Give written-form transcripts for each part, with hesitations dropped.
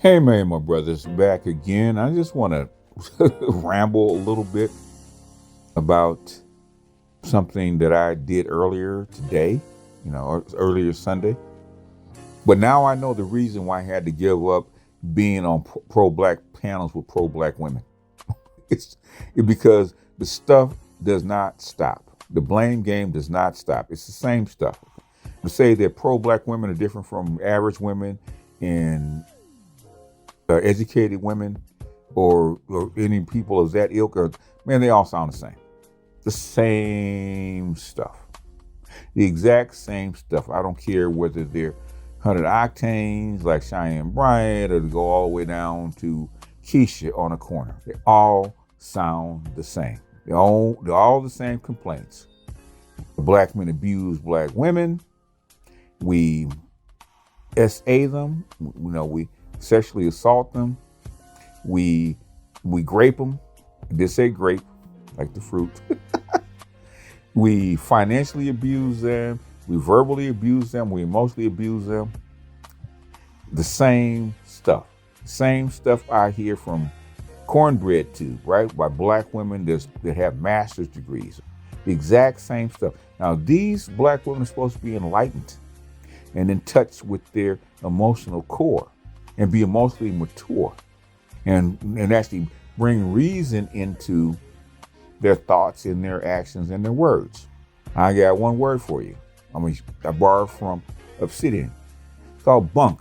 Hey man, my brothers, back again. I just want to ramble a little bit about something that I did earlier today, or earlier Sunday. But now I know the reason why I had to give up being on pro-black panels with pro-black women. It's because the stuff does not stop. The blame game does not stop. It's the same stuff. To say that pro-black women are different from average women and educated women or any people of that ilk, man, they all sound the same. The same stuff. The exact same stuff. I don't care whether they're 100 octanes like Cheyenne Bryant or to go all the way down to Keisha on a corner. They all sound the same. They're all the same complaints. Black men abuse black women. We SA them. We sexually assault them. We grape them. I did say grape, like the fruit. We financially abuse them. We verbally abuse them. We emotionally abuse them. The same stuff. Same stuff I hear from Cornbread Tube, right? By black women that have master's degrees. The exact same stuff. Now, these black women are supposed to be enlightened and in touch with their emotional core and be emotionally mature and actually bring reason into their thoughts and their actions and their words. I got one word for you. I borrowed from Obsidian. It's called bunk.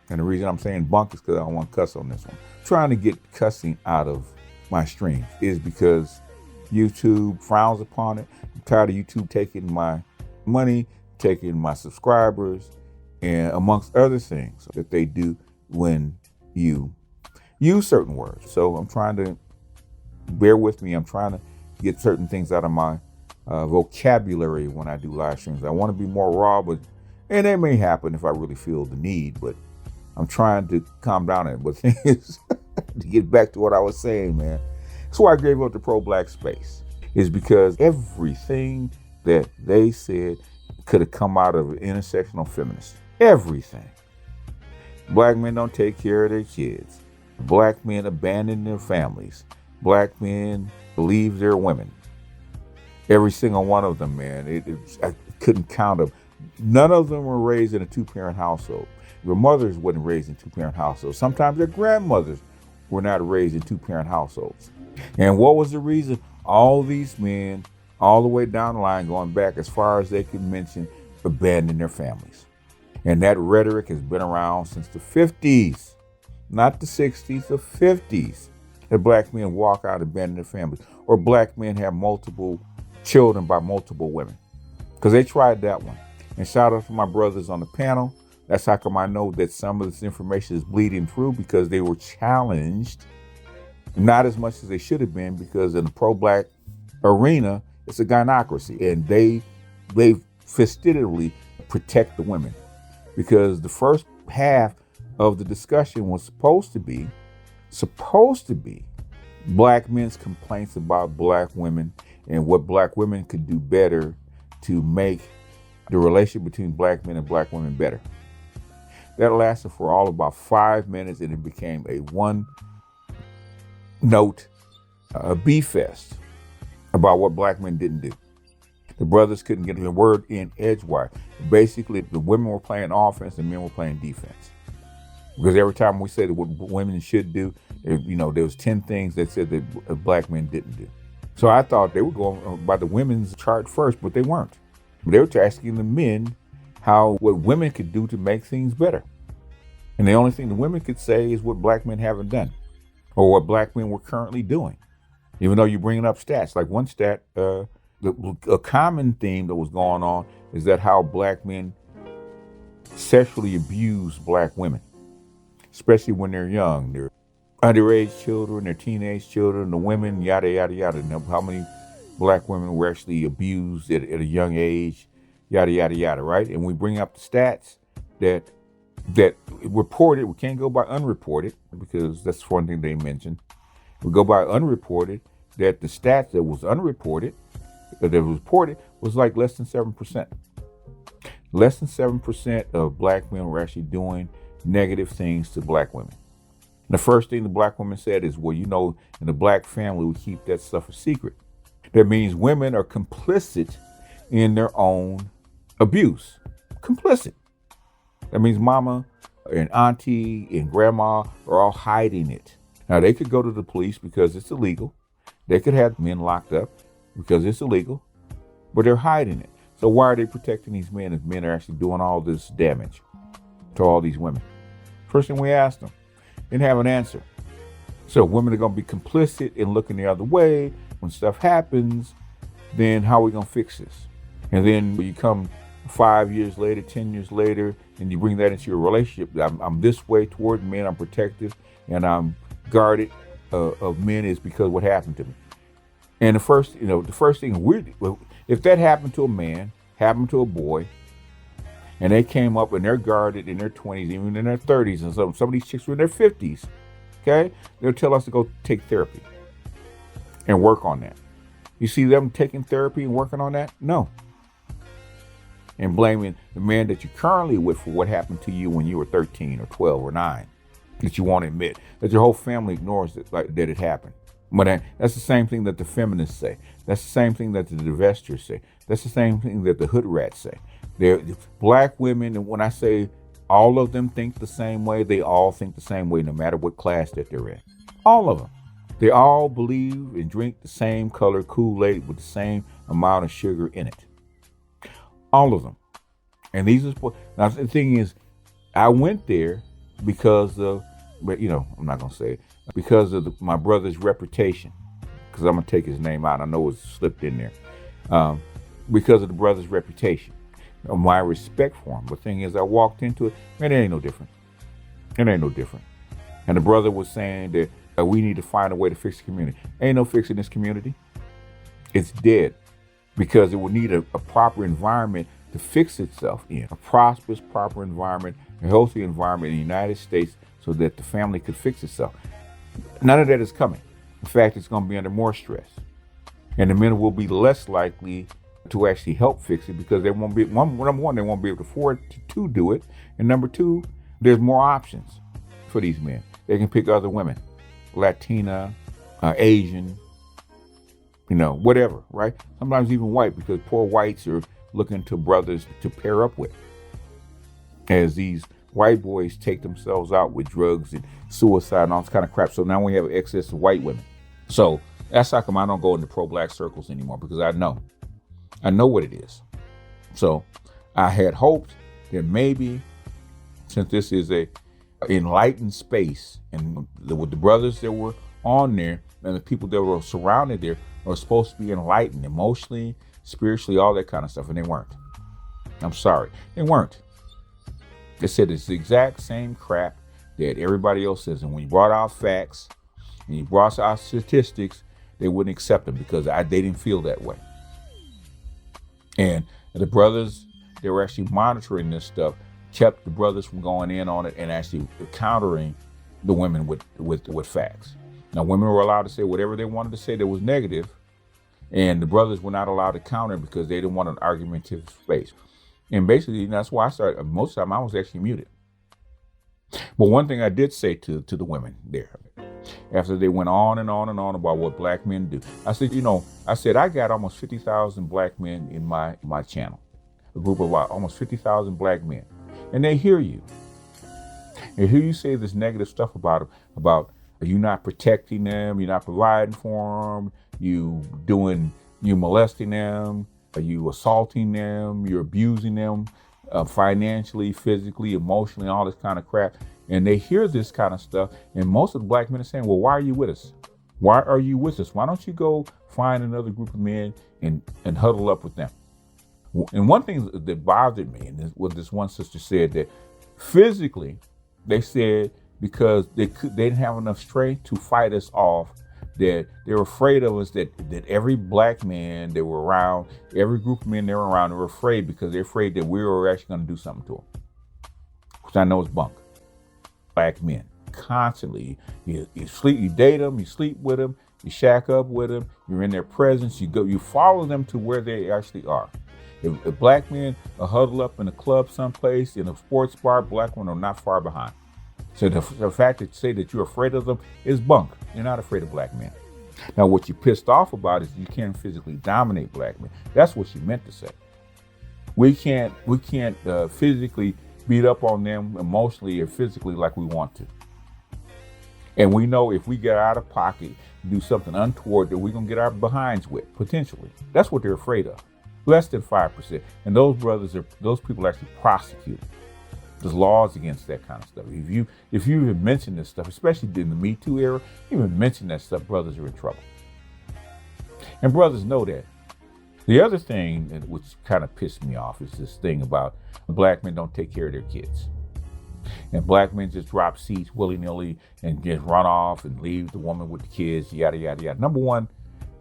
And the reason I'm saying bunk is because I don't want to cuss on this one. Trying to get cussing out of my stream is because YouTube frowns upon it. I'm tired of YouTube taking my money, taking my subscribers, and amongst other things that they do when you use certain words. So I'm trying to, bear with me, I'm trying to get certain things out of my vocabulary when I do live streams. I want to be more raw, and that may happen if I really feel the need, but I'm trying to calm down it. But the thing is, to get back to what I was saying, man, that's why I gave up the pro-black space, is because everything that they said could have come out of an intersectional feminist. Everything. Black men don't take care of their kids. Black men abandon their families. Black men leave their women. Every single one of them, man. I couldn't count them. None of them were raised in a two-parent household. Their mothers wasn't raised in two-parent households. Sometimes their grandmothers were not raised in two-parent households. And what was the reason? All these men, all the way down the line, going back as far as they could mention, abandoned their families. And that rhetoric has been around since the 50s, not the 60s, the 50s. That black men walk out and abandon their families, or black men have multiple children by multiple women, because they tried that one. And shout out to my brothers on the panel. That's how come I know that some of this information is bleeding through, because they were challenged, not as much as they should have been, because in the pro-black arena, it's a gynocracy, and they fastidiously protect the women. Because the first half of the discussion was supposed to be black men's complaints about black women and what black women could do better to make the relationship between black men and black women better. That lasted for all about 5 minutes, and it became a one-note beef fest about what black men didn't do. The brothers couldn't get a word in edgewise. Basically, the women were playing offense and men were playing defense. Because every time we said what women should do, there was 10 things that said that black men didn't do. So I thought they were going by the women's chart first, but they weren't. They were asking the men what women could do to make things better. And the only thing the women could say is what black men haven't done, or what black men were currently doing. Even though you're bringing up stats, like one stat, a common theme that was going on is that how black men sexually abuse black women, especially when they're young. They're underage children, they're teenage children, the women, yada, yada, yada. Now, how many black women were actually abused at a young age, yada, yada, yada, right? And we bring up the stats that reported, we can't go by unreported because that's one thing they mentioned. We go by unreported, that the stats that was unreported, that was reported, was like less than 7%. Less than 7% of black men were actually doing negative things to black women. And the first thing the black woman said is, well, in the black family, we keep that stuff a secret. That means women are complicit in their own abuse. Complicit. That means mama and auntie and grandma are all hiding it. Now, they could go to the police because it's illegal. They could have men locked up because it's illegal, but they're hiding it. So why are they protecting these men if men are actually doing all this damage to all these women? First thing we asked them, didn't have an answer. So women are going to be complicit in looking the other way. When stuff happens, then how are we going to fix this? And then when you come 5 years later, 10 years later, and you bring that into your relationship, I'm this way toward men, I'm protective, and I'm guarded of men is because what happened to me. And the first thing if that happened to a man, happened to a boy, and they came up and they're guarded in their 20s, even in their 30s, and some of these chicks were in their 50s, okay? They'll tell us to go take therapy and work on that. You see them taking therapy and working on that? No. And blaming the man that you're currently with for what happened to you when you were 13 or 12 or 9, that you won't admit, that your whole family ignores it, like that it happened. But that's the same thing that the feminists say. That's the same thing that the divestors say. That's the same thing that the hood rats say. They're black women, and when I say all of them think the same way, they all think the same way, no matter what class that they're in. All of them. They all believe and drink the same color Kool-Aid with the same amount of sugar in it. All of them. And these are, now the thing is, I went there because of, I'm not going to say it, because of my brother's reputation, because I'm going to take his name out. I know it's slipped in there. Because of the brother's reputation, my respect for him. The thing is, I walked into it, man, it ain't no different. It ain't no different. And the brother was saying that we need to find a way to fix the community. Ain't no fixing this community. It's dead because it will need a proper environment to fix itself in. A prosperous, proper environment, a healthy environment in the United States so that the family could fix itself. None of that is coming. In fact, it's going to be under more stress. And the men will be less likely to actually help fix it because they won't be, number one, they won't be able to afford to do it. And number two, there's more options for these men. They can pick other women, Latina, Asian, whatever, right? Sometimes even white, because poor whites are looking to brothers to pair up with. As these white boys take themselves out with drugs and suicide and all this kind of crap. So now we have excess of white women. So that's how come I don't go into pro-black circles anymore, because I know what it is. So I had hoped that maybe, since this is a enlightened space, and with the brothers that were on there and the people that were surrounded there are supposed to be enlightened emotionally, spiritually, all that kind of stuff, and they weren't. I'm sorry, they weren't. They said it's the exact same crap that everybody else says, and when you brought out facts and you brought out statistics, they wouldn't accept them because they didn't feel that way. And the brothers, they were actually monitoring this stuff, kept the brothers from going in on it and actually countering the women with facts. Now, women were allowed to say whatever they wanted to say that was negative, and the brothers were not allowed to counter because they didn't want an argumentative space. And basically, that's why I started, most of the time I was actually muted. But one thing I did say to the women there, after they went on and on and on about what black men do, I said, I got almost 50,000 black men in my channel, a group of almost 50,000 black men. And they hear you. They hear you say this negative stuff about them, about you not protecting them, you're not providing for them, you molesting them, you assaulting them, you're abusing them financially, physically, emotionally, all this kind of crap. And they hear this kind of stuff. And most of the black men are saying, well, why are you with us? Why are you with us? Why don't you go find another group of men and huddle up with them? And one thing that bothered me, and this, what this one sister said, that physically, they said because they didn't have enough strength to fight us off, that they were afraid of us, that every black man they were around, every group of men they were around, they were afraid because they're afraid that we were actually going to do something to them, which I know is bunk. Black men constantly, you date them, you sleep with them, you shack up with them, you're in their presence, you follow them to where they actually are. If black men are huddled up in a club someplace, in a sports bar, black women are not far behind. So the fact that you say that you're afraid of them is bunk. You're not afraid of black men. Now, what you're pissed off about is you can't physically dominate black men. That's what she meant to say. We can't physically beat up on them emotionally or physically like we want to. And we know if we get out of pocket, do something untoward, that we're going to get our behinds with, potentially. That's what they're afraid of. Less than 5%. And those people are actually prosecuted. There's laws against that kind of stuff. If you even mention this stuff, especially in the Me Too era, even mention that stuff, brothers are in trouble. And brothers know that. The other thing which kind of pissed me off is this thing about black men don't take care of their kids. And black men just drop seats willy-nilly and just run off and leave the woman with the kids, yada, yada, yada. Number one,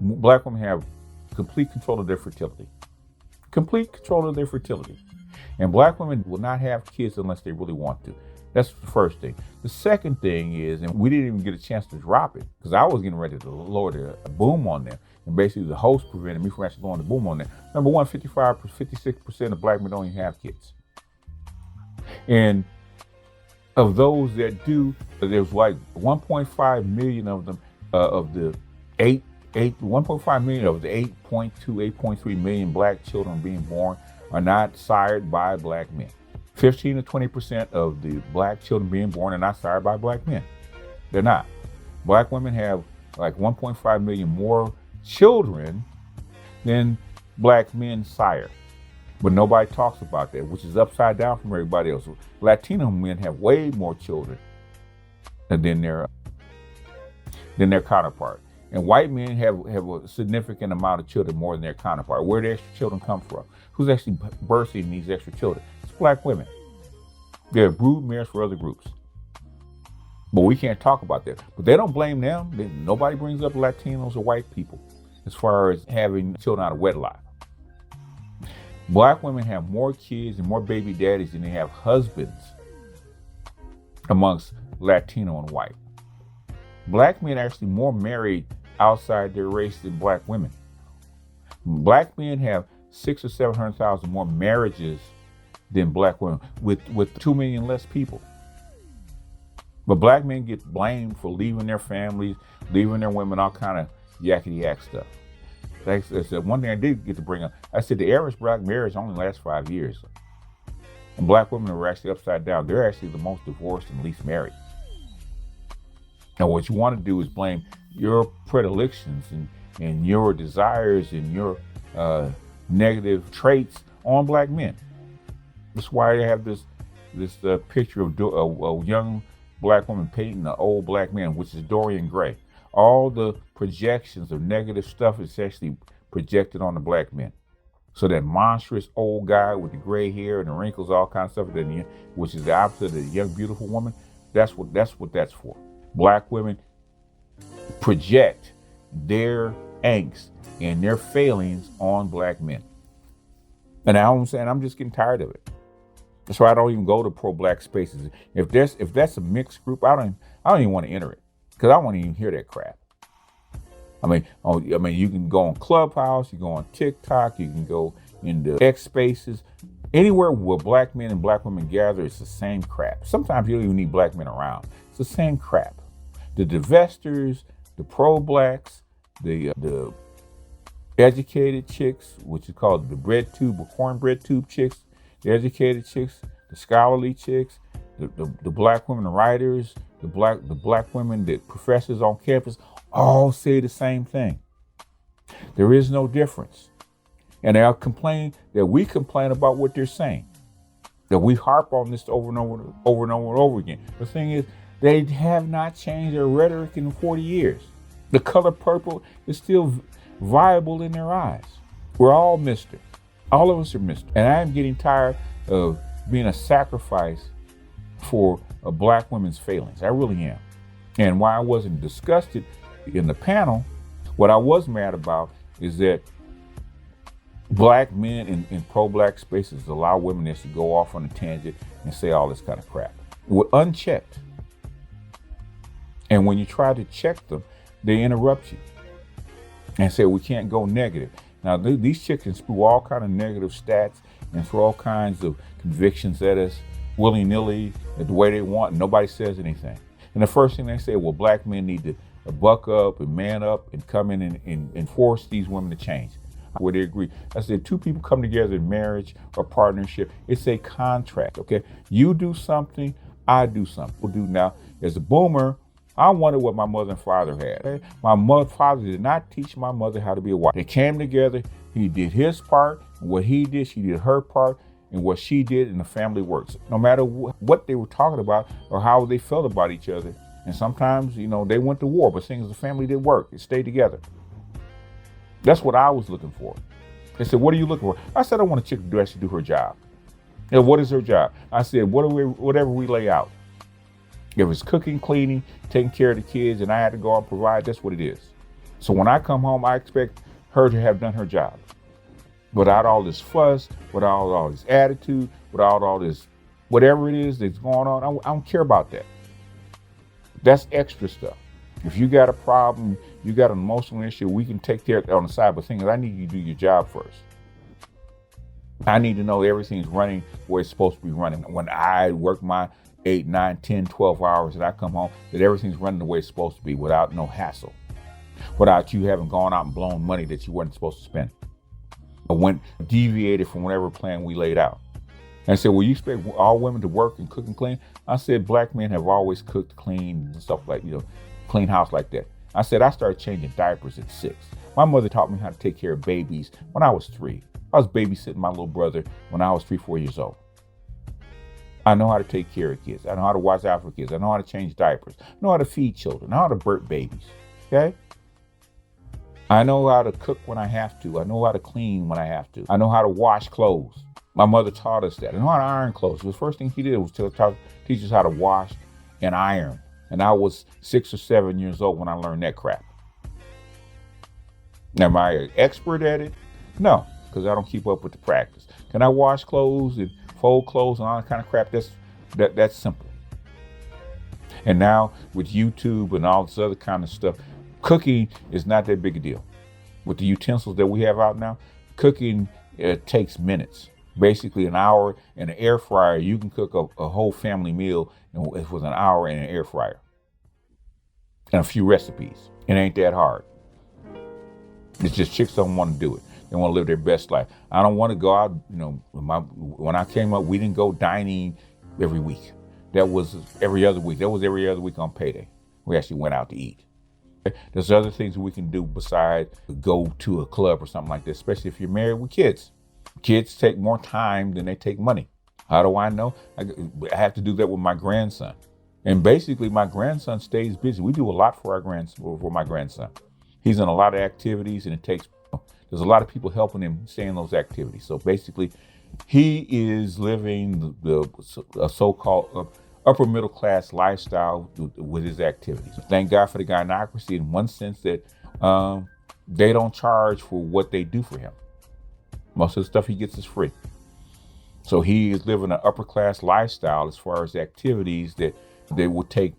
black women have complete control of their fertility. Complete control of their fertility. And black women will not have kids unless they really want to. That's the first thing. The second thing is, and we didn't even get a chance to drop it, because I was getting ready to lower the boom on them. And basically the host prevented me from actually going to boom on them. Number one, 56% of black men don't even have kids. And of those that do, there's like 1.5 million of them, of the 1.5 million of the 8.3 million black children being born are not sired by black men. 15 to 20% of the black children being born are not sired by black men. They're not. Black women have like 1.5 million more children than black men sire. But nobody talks about that, which is upside down from everybody else. Latino men have way more children than their counterpart. And white men have a significant amount of children more than their counterpart. Where do extra children come from? Who's actually birthing these extra children? It's black women. They're brood mares for other groups. But we can't talk about that. But they don't blame them. Nobody brings up Latinos or white people as far as having children out of wedlock. Black women have more kids and more baby daddies than they have husbands amongst Latino and white. Black men are actually more married outside their race than black women. Black men have 600,000 or 700,000 more marriages than black women, with 2 million less people. But black men get blamed for leaving their families, leaving their women, all kind of yakety yak stuff. That's one thing I did get to bring up. I said the average black marriage only lasts 5 years. And black women are actually upside down. They're actually the most divorced and least married. Now, what you want to do is blame your predilections and your desires and your negative traits on black men. That's why I have this picture of a young black woman painting an old black man, which is Dorian Gray. All the projections of negative stuff is actually projected on the black men. So that monstrous old guy with the gray hair and the wrinkles, all kinds of stuff, which is the opposite of the young, beautiful woman, that's what that's for. Black women project their angst and their failings on black men. And I'm saying I'm just getting tired of it. That's why I don't even go to pro-black spaces. If that's a mixed group, I don't even want to enter it, because I won't even hear that crap. I mean, you can go on Clubhouse, you go on TikTok, you can go into X Spaces, anywhere where black men and black women gather. It's the same crap. Sometimes you don't even need black men around. It's the same crap. The divestors, the pro-blacks, the educated chicks, which is called the bread tube or cornbread tube chicks, the educated chicks, the scholarly chicks, the black women writers, the black women, the professors on campus, all say the same thing. There is no difference. And they'll complain that we complain about what they're saying, that we harp on this over and over again. The thing is, they have not changed their rhetoric in 40 years. The color purple is still viable in their eyes. We're all Mr. All of us are missed. And I am getting tired of being a sacrifice for a black woman's failings. I really am. And why I wasn't disgusted in the panel, what I was mad about is that black men in pro-black spaces allow women just to go off on a tangent and say all this kind of crap. We're unchecked. And when you try to check them, they interrupt you and say, we can't go negative. Now, these chicks can spew all kind of negative stats and throw all kinds of convictions at us willy-nilly the way they want, and nobody says anything. And the first thing they say, well, black men need to buck up and man up and come in and force these women to change. Where they agree. I said, two people come together in marriage or partnership. It's a contract, okay? You do something, I do something. We'll do now. As a boomer, I wanted what my mother and father had. Okay? My father did not teach my mother how to be a wife. They came together. He did his part. And what he did, she did her part. And what she did, and the family works. No matter what they were talking about or how they felt about each other. And sometimes, they went to war, but things the family did work. It stayed together. That's what I was looking for. They said, what are you looking for? I said, I want a chick to actually do her job. What is her job? I said, whatever we lay out. If it's cooking, cleaning, taking care of the kids, and I had to go out and provide, that's what it is. So when I come home, I expect her to have done her job. Without all this fuss, without all this attitude, without all this, whatever it is that's going on, I don't care about that. That's extra stuff. If you got a problem, you got an emotional issue, we can take care of it on the side. But the thing is, I need you to do your job first. I need to know everything's running where it's supposed to be running. When I work my 8, 9, 10, 12 hours and I come home, that everything's running the way it's supposed to be without no hassle. Without you having gone out and blown money that you weren't supposed to spend. Or deviated from whatever plan we laid out. And I said, well, you expect all women to work and cook and clean? I said, black men have always cooked, cleaned, and stuff like, clean house like that. I said, I started changing diapers at 6. My mother taught me how to take care of babies when I was 3. I was babysitting my little brother when I was 3, 4 years old. I know how to take care of kids. I know how to watch out for kids. I know how to change diapers. I know how to feed children. I know how to birth babies. Okay? I know how to cook when I have to. I know how to clean when I have to. I know how to wash clothes. My mother taught us that. I know how to iron clothes. The first thing she did was teach us how to wash and iron. And I was 6 or 7 years old when I learned that crap. Now, am I an expert at it? No, because I don't keep up with the practice. Can I wash clothes and fold clothes and all that kind of crap? That's simple. And now with YouTube and all this other kind of stuff, cooking is not that big a deal. With the utensils that we have out now, cooking takes minutes. Basically an hour in an air fryer, you can cook a whole family meal with an hour in an air fryer. And a few recipes. It ain't that hard. It's just chicks don't want to do it. They want to live their best life. I don't want to go out, when I came up, we didn't go dining every week. That was every other week. That was every other week on payday. We actually went out to eat. There's other things we can do besides go to a club or something like this, especially if you're married with kids. Kids take more time than they take money. How do I know? I have to do that with my grandson. And basically, my grandson stays busy. We do a lot for my grandson. He's in a lot of activities, and there's a lot of people helping him stay in those activities. So basically, he is living a so-called upper middle class lifestyle with his activities. Thank God for the gynocracy in one sense that they don't charge for what they do for him. Most of the stuff he gets is free. So he is living an upper class lifestyle as far as activities that they would take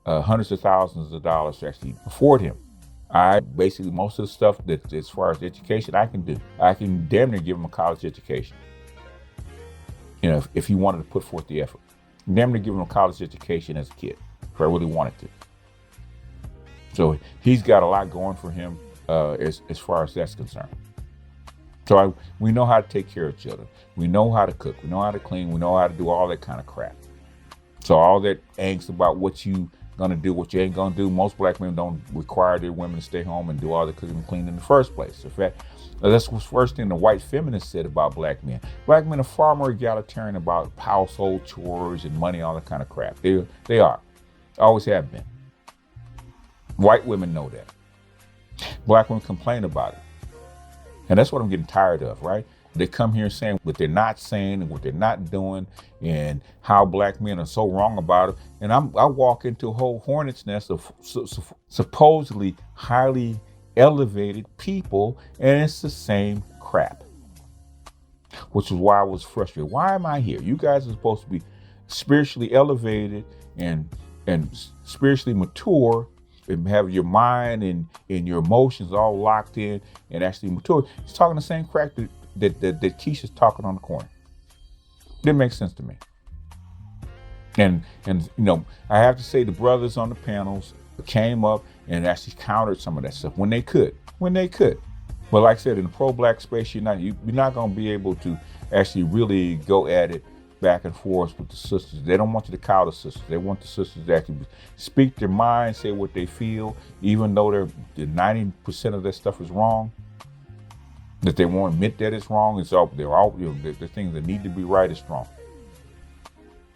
hundreds of thousands of dollars to actually afford him. Basically, most of the stuff that as far as education I can do, I can damn near give him a college education. If he wanted to put forth the effort. Damn near give him a college education as a kid, if I really wanted to. So he's got a lot going for him as far as that's concerned. So we know how to take care of children. We know how to cook. We know how to clean. We know how to do all that kind of crap. So all that angst about what you gonna do, what you ain't gonna do, most black men don't require their women to stay home and do all the cooking and cleaning in the first place. In fact, that's the first thing the white feminists said about black men. Black men are far more egalitarian about household chores and money, all that kind of crap. They are. Always have been. White women know that. Black women complain about it. And that's what I'm getting tired of, right? They come here saying what they're not saying and what they're not doing and how black men are so wrong about it. And I walk into a whole hornet's nest of supposedly highly elevated people, and it's the same crap, which is why I was frustrated. Why am I here? You guys are supposed to be spiritually elevated and spiritually mature and have your mind and your emotions all locked in and actually mature. He's talking the same crap that Keisha's talking on the corner. Didn't make sense to me. And I have to say the brothers on the panels came up and actually countered some of that stuff when they could. But like I said, in the pro-black space, you're not going to be able to actually really go at it back and forth with the sisters. They don't want you to cow the sisters. They want the sisters to actually speak their mind, say what they feel, even though the 90% of that stuff is wrong. That they won't admit that it's wrong. The things that need to be right is wrong.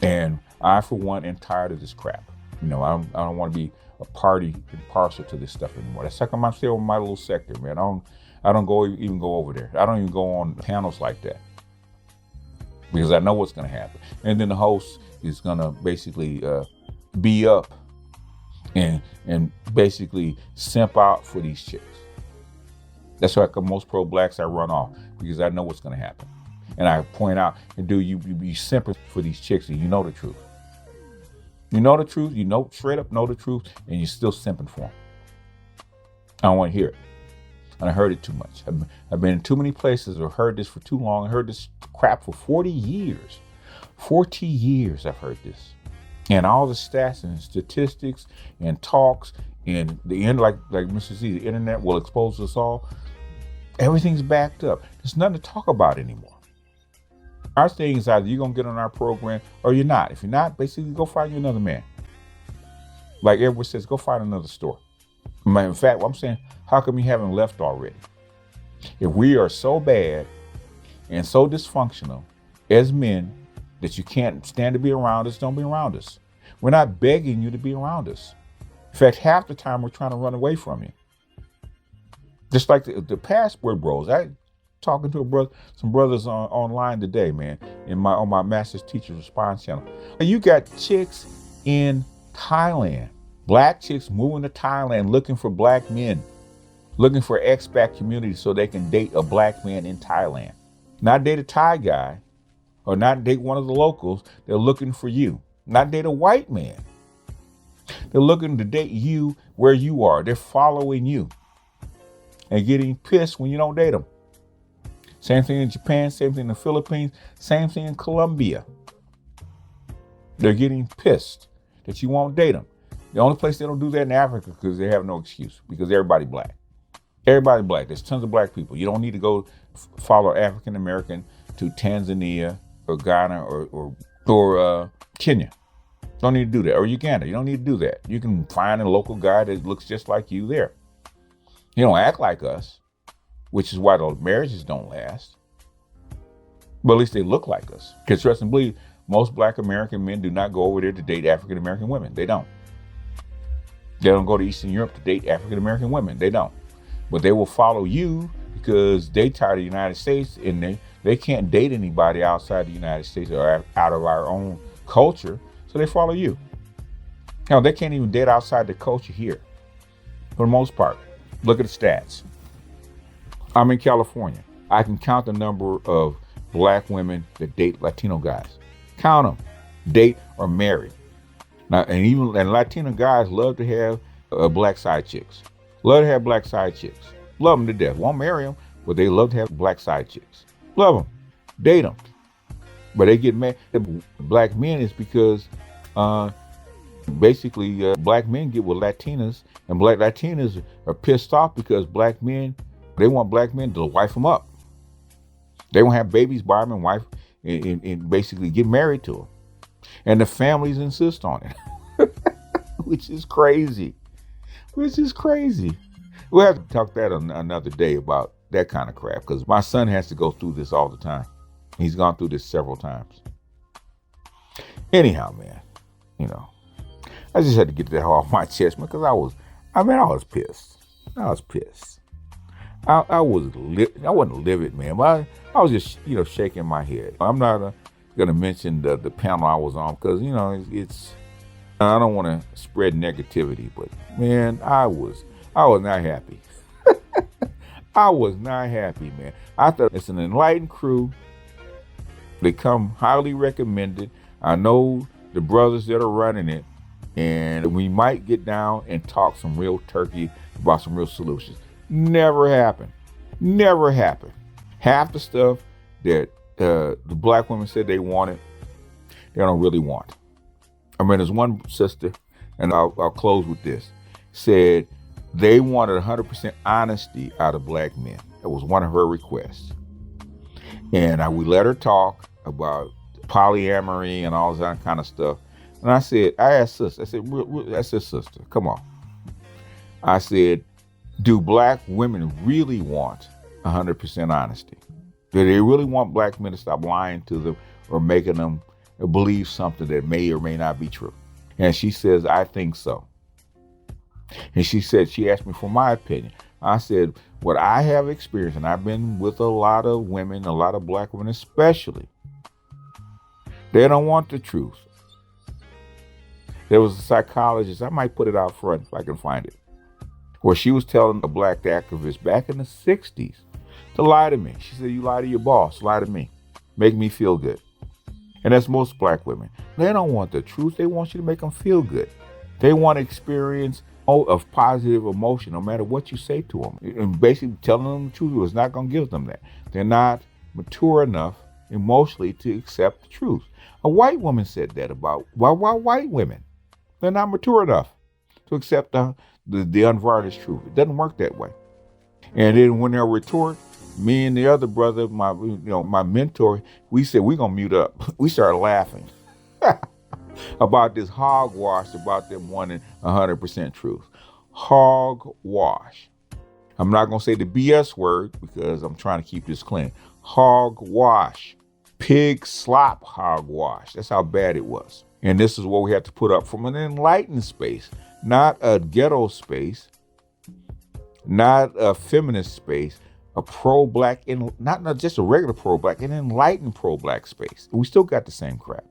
And I, for one, am tired of this crap. I don't want to be a party and parcel to this stuff anymore. That's like I'm still in my little sector, man. I don't even go over there. I don't even go on panels like that because I know what's going to happen. And then the host is going to basically be up and basically simp out for these chicks. That's why most pro-blacks I run off, because I know what's going to happen. And I point out, and you be simping for these chicks, and you know the truth. You know the truth, straight up know the truth, and you're still simping for them. I don't want to hear it. And I heard it too much. I've been in too many places or heard this for too long. I heard this crap for 40 years. 40 years I've heard this. And all the stats and statistics and talks and the end, like Mr. Z, the internet will expose us all. Everything's backed up. There's nothing to talk about anymore. Our thing is either you're going to get on our program or you're not. If you're not, basically go find you another man. Like everyone says, go find another store. In fact, what I'm saying, how come you haven't left already? If we are so bad and so dysfunctional as men that you can't stand to be around us, don't be around us. We're not begging you to be around us. In fact, half the time we're trying to run away from you. Just like the passport bros. I talking to some brothers online today, man, on my master's teacher response channel. You got chicks in Thailand, black chicks moving to Thailand looking for black men, looking for expat community so they can date a black man in Thailand. Not date a Thai guy or not date one of the locals. They're looking for you. Not date a white man. They're looking to date you where you are. They're following you and getting pissed when you don't date them. Same thing in Japan, same thing in the Philippines, same thing in Colombia. They're getting pissed that you won't date them. The only place they don't do that in Africa because they have no excuse, because everybody black. Everybody black. There's tons of black people. You don't need to go follow African American to Tanzania or Ghana or Kenya. Don't need to do that. Or Uganda. You don't need to do that. You can find a local guy that looks just like you there. You don't act like us, which is why the marriages don't last. But at least they look like us. Because trust and believe, most black American men do not go over there to date African American women. They don't. They don't go to Eastern Europe to date African American women. They don't. But they will follow you because they tired of the United States and they can't date anybody outside the United States or out of our own culture. So they follow you. Hell, they can't even date outside the culture here. For the most part. Look at the stats. I'm in California. I can count the number of black women that date Latino guys. Count them. Date or marry. Now, and Latino guys love to have black side chicks. Love to have black side chicks. Love them to death. Won't marry them, but they love to have black side chicks. Love them. Date them. But they get mad at black men is because basically black men get with Latinas, and black Latinas are pissed off because black men, they want black men to wife them up. They won't have babies by them and wife and basically get married to them. And the families insist on it, which is crazy. We'll have to talk that another day about that kind of crap, because my son has to go through this all the time. He's gone through this several times. Anyhow, man, I just had to get that off my chest, because I was pissed. I wasn't livid, man. But I was just, shaking my head. I'm not going to mention the panel I was on because, it's I don't want to spread negativity, but man, I was not happy. I was not happy, man. I thought it's an enlightened crew. They come highly recommended. I know the brothers that are running it, and we might get down and talk some real turkey about some real solutions. Never happened. Never happened. Half the stuff that the black women said they wanted, they don't really want. I mean, there's one sister, and I'll close with this, said they wanted 100% honesty out of black men. That was one of her requests. And we let her talk about polyamory and all that kind of stuff. And I asked sister, I said, sister, come on. I said, do black women really want 100% honesty? Do they really want black men to stop lying to them or making them believe something that may or may not be true? And she says, I think so. And she asked me for my opinion. I said, what I have experienced, and I've been with a lot of women, a lot of black women especially, they don't want the truth. There was a psychologist, I might put it out front if I can find it, where she was telling a black activist back in the 60s to lie to me. She said, you lie to your boss, lie to me, make me feel good. And that's most black women. They don't want the truth. They want you to make them feel good. They want to experience of positive emotion, no matter what you say to them. And basically telling them the truth is not going to give them that. They're not mature enough emotionally to accept the truth. A white woman said that about why white women. They're not mature enough to accept the unvarnished truth. It doesn't work that way. And then when they're retort, me and the other brother, my mentor, we said, we're going to mute up. We started laughing about this hogwash about them wanting 100% truth. Hogwash. I'm not going to say the BS word because I'm trying to keep this clean. Hogwash. Pig slop hogwash. That's how bad it was. And this is what we have to put up from an enlightened space, not a ghetto space, not a feminist space, a pro-black, not just a regular pro-black, an enlightened pro-black space. We still got the same crap.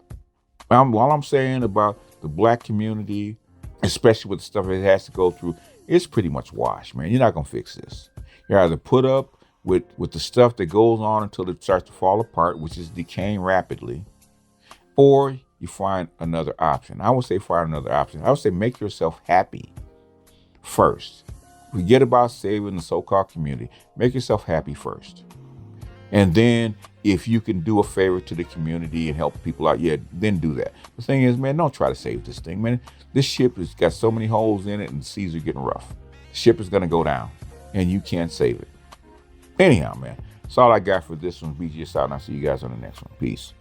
All I'm saying about the black community, especially with the stuff it has to go through, it's pretty much washed, man. You're not going to fix this. You either put up with the stuff that goes on until it starts to fall apart, which is decaying rapidly, or you find another option. I would say find another option. I would say make yourself happy first. Forget about saving the so-called community. Make yourself happy first. And then if you can do a favor to the community and help people out, then do that. The thing is, man, don't try to save this thing, man. This ship has got so many holes in it and the seas are getting rough. The ship is going to go down and you can't save it. Anyhow, man, that's all I got for this one. Be just out and I'll see you guys on the next one. Peace.